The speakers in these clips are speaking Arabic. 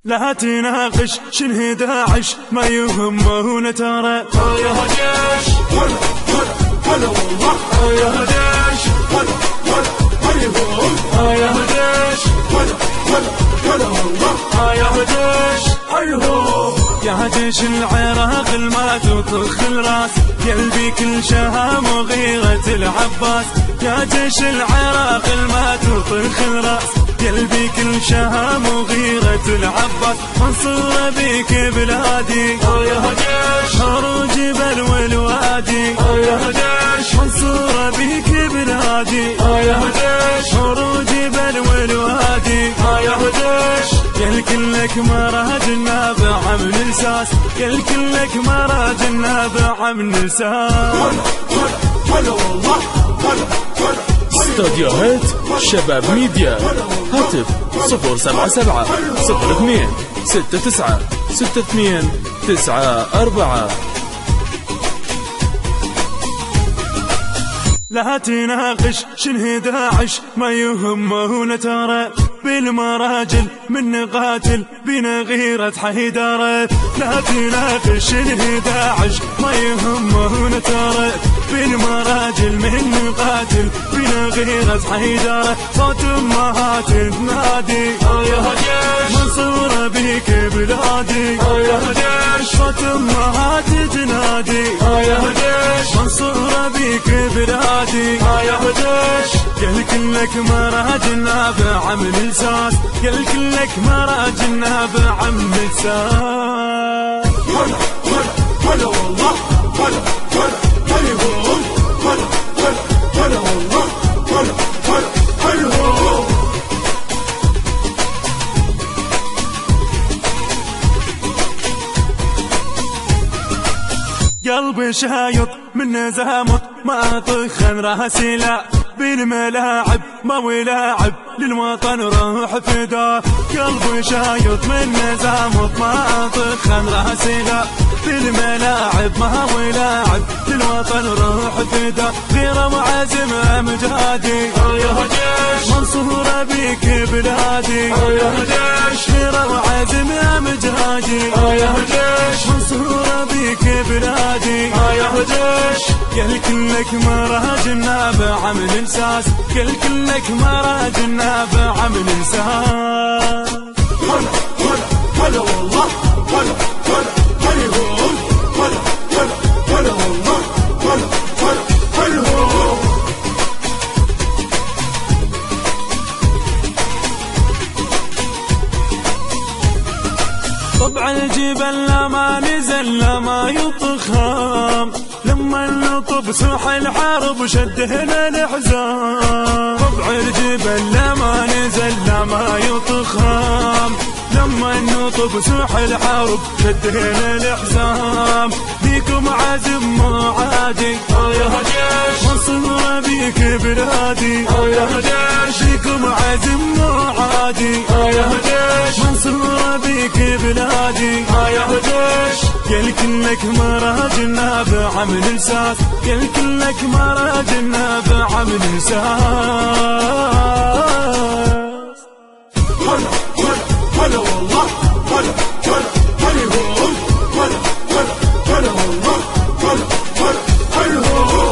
لا تناقش شن 11 ما يهمه ترى. يا هجاش هلا هلا هلا والله. يا هجاش هلا هلا هلا يا هجاش هلا هلا هلا والله. يا هجاش هيهو. يا جيش العراق الما تطخ الراس، قلبي كل شهام وغيرة العباس. يا جيش العراق الما تطخ الراس، قلبي كل شهام وغيرة العباس. منصور بيك بلادي يا هجاش، هرو جبل والوادي. يا هجاش منصور بيك بلادي يا هجاش، هرو جبل والوادي. يا هجاش قل كلك مراج النابع من الساس، قل كلك مراج النابع من الساس. هلا والله. هلا استوديوهات شباب ميديا. هاتف 077 02 69 62 94. لا تناقش شن 11 ما يهمه ترى، بالمراجل من قاتل بنا غيرة حيدرة. لا تناقش شن 11 ما يهمه ترى، بالمراجل من قاتل بنا غيرة حيدرة. صوت امهات تنادي يا هجاش، منصور بيك بلادي. يا هجاش صوت امهات تنادي يا هجاش، منصور بيك بلادي. يا هجاش قل كلك مراج النابع من الساس، قل كلك مراج النابع من الساس. هلا هلا هلا والله. هلا هلا هلا هلا هلا هلا والله. هلا هلا هلا. قلبي شايط من نزامط ما طخن راسي لا، بالملاعب ما ولاعب للوطن روح فدا. قلبي شايط من نزامط ما طخن راسي لا، بالملاعب ما ولاعب للوطن روح فدا. غيره وعزم امجادي يا هجاش، منصور بيك بلادي. يا هجاش غيره وعزم امجادي يا هجاش، منصور بيك بلادي. يا هجاش قل كلك مراج النابع من الساس، قل كلك مراج النابع من الساس. هلا هلا هلا والله. هلا هلا هلا هلا هلا هلا والله. هلا هلا هلا. طبع الجبل لما نزل لما يطخام، لما نطب سوح الحرب شدهنا الحزام. طبع الجبل لما نزل لما يطخام، لما نطب سوح الحرب شدهنا الحزام. بيكم عزم مو عادي يا هجاش، منصور بيك بلادي. يا هجاش بيكم عزم مو عادي يا هجاش، منصور بيك بلادي. يا هجاش قل كلك مراج النابع من الساس، قل كلك مراج النابع من الساس. هلا هلا هلا والله. هلا هلا هلا هلا هلا هلا والله. هلا هلا هلا.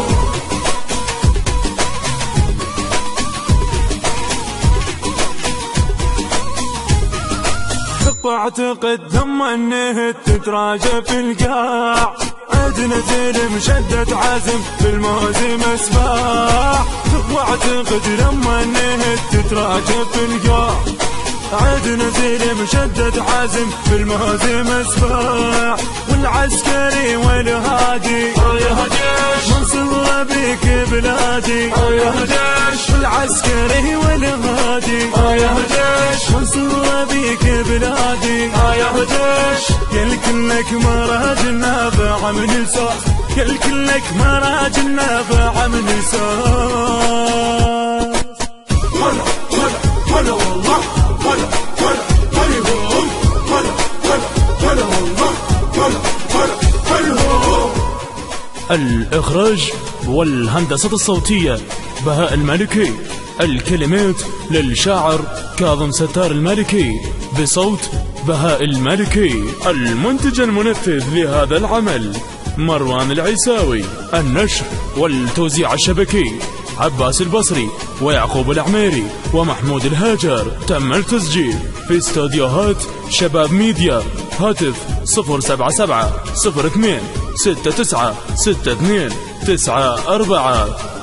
واعتقد ثم انه تتراجع في القاع، عدنا زين مشدد عزم في الموزم اسباع. واعتقد لما انه تتراجع في القاع، عدنا زين مشدد عزم في الموزم اسباع. والعسكري والهادي يا هجاش، منصور بيك بلادي. يا هجاش والعسكري والهادي يا هجاش، منصور بيك بلادي. يا هجاش قل كلك مراج النابع من الساس، قل كلك مراج النابع من الساس. هلا هلا هلا والله. هلا هلا هلا هلا هلا هلا والله. هلا هلا هلا. الإخراج والهندسة الصوتية بهاء المالكي. الكلمات للشاعر كاظم ستار المالكي بصوت بهاء المالكي. المنتج المنفذ لهذا العمل مروان العيساوي. النشر والتوزيع الشبكي عباس البصري ويعقوب العميري ومحمود الهاجر. تم التسجيل في استوديوهات شباب ميديا. هاتف 077 02 69 62 94.